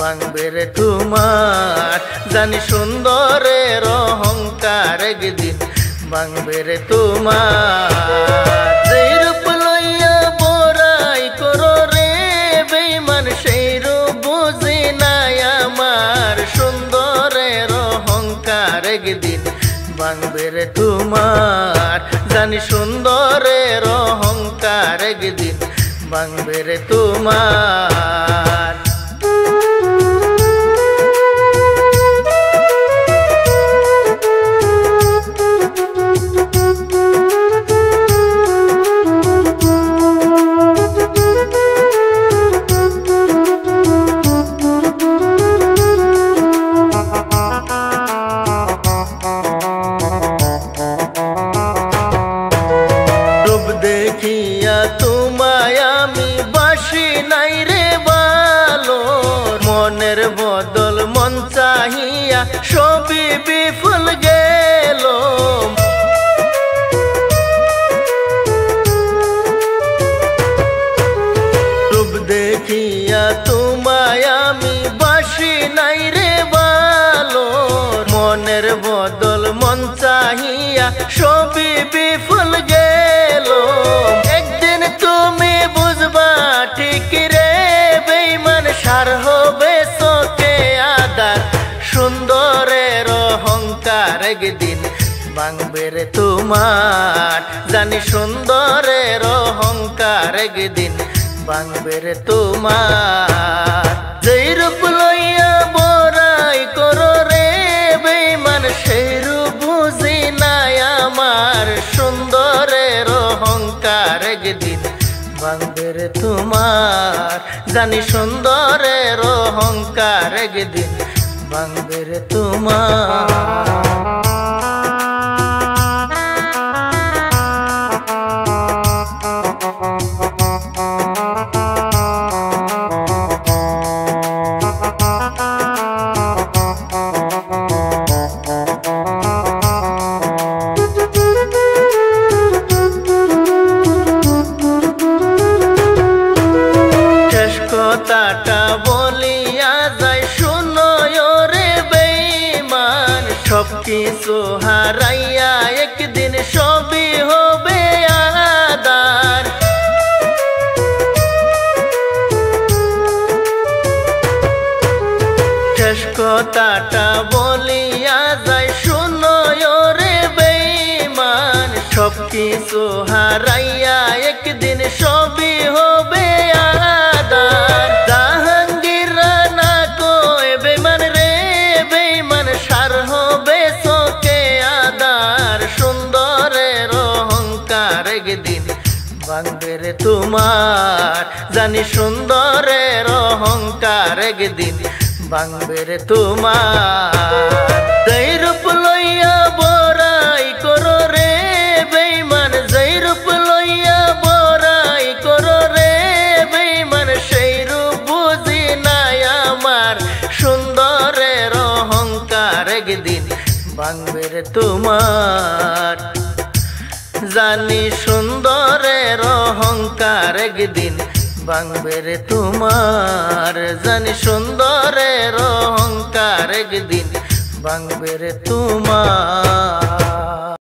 ভাঙবে রে তোমার জানি সুন্দরের অহংকার একদিন ভাঙবে রে তোমার যেই রূপ লইয়া বড়াই করো রে বেঈমান সেই রূপ বুঝি নাই আমার সুন্দরের অহংকার একদিন ভাঙবে রে তোমার জানি সুন্দরের অহংকার একদিন ভাঙবে রে তোমার দেখিয়া তোমায় আমি বাসি নাই রে ভালো মনের বদল মন চাহিয়া সবই বিফল গেল রূপ দেখিয়া তোমায় আমি বাসি নাই রে ভালো মনের বদল মন চাহিয়া সবই বিফল গেল একদিন তুমি বুঝবা ঠিক রে বেঈমান সার হবে চোখে আদার সুন্দরের অহংকার একদিন ভাঙবে রে তোমার জানি সুন্দরের অহংকার একদিন ভাঙবে রে তোমার যেই রূপ লইয়া বড়াই করো রে বেঈমান সেই রূপ বুঝি নাই আমার সুন্দরের অহংকার একদিন ভাঙবে রে তোমার জানি সুন্দরের অহংকার একদিন ভাঙবে রে তোমার কথাটা বলিয়া যায় শুনো রে বেঈমান সবকিছু হারাইয়া একদিন সবই হবে আদার শেষ কথাটা বলিয়া যায় শুনো রে বেঈমান সবকিছু হারাইয়া একদিন সবই হবে আদার জাহাঙ্গীর রানা কয় বেঈমান রে বেঈমান সার হবে চোখে আদার সুন্দরের অহংকার একদিন ভাঙবে রে তোমার জানি সুন্দরের অহংকার একদিন ভাঙবে রে তোমার যেই রূপ লইয়া বড়াই করো রে বেঈমান যেই রূপ লইয়া বড়াই করো রে বেঈমান সেই রূপ বুঝি নাই আমার সুন্দরের অহংকার একদিন ভাঙবে রে তোমার জানি সুন্দরের অহংকার একদিন ভাঙবে রে তোমার জানি সুন্দরের অহংকার একদিন ভাঙবে রে তোমার।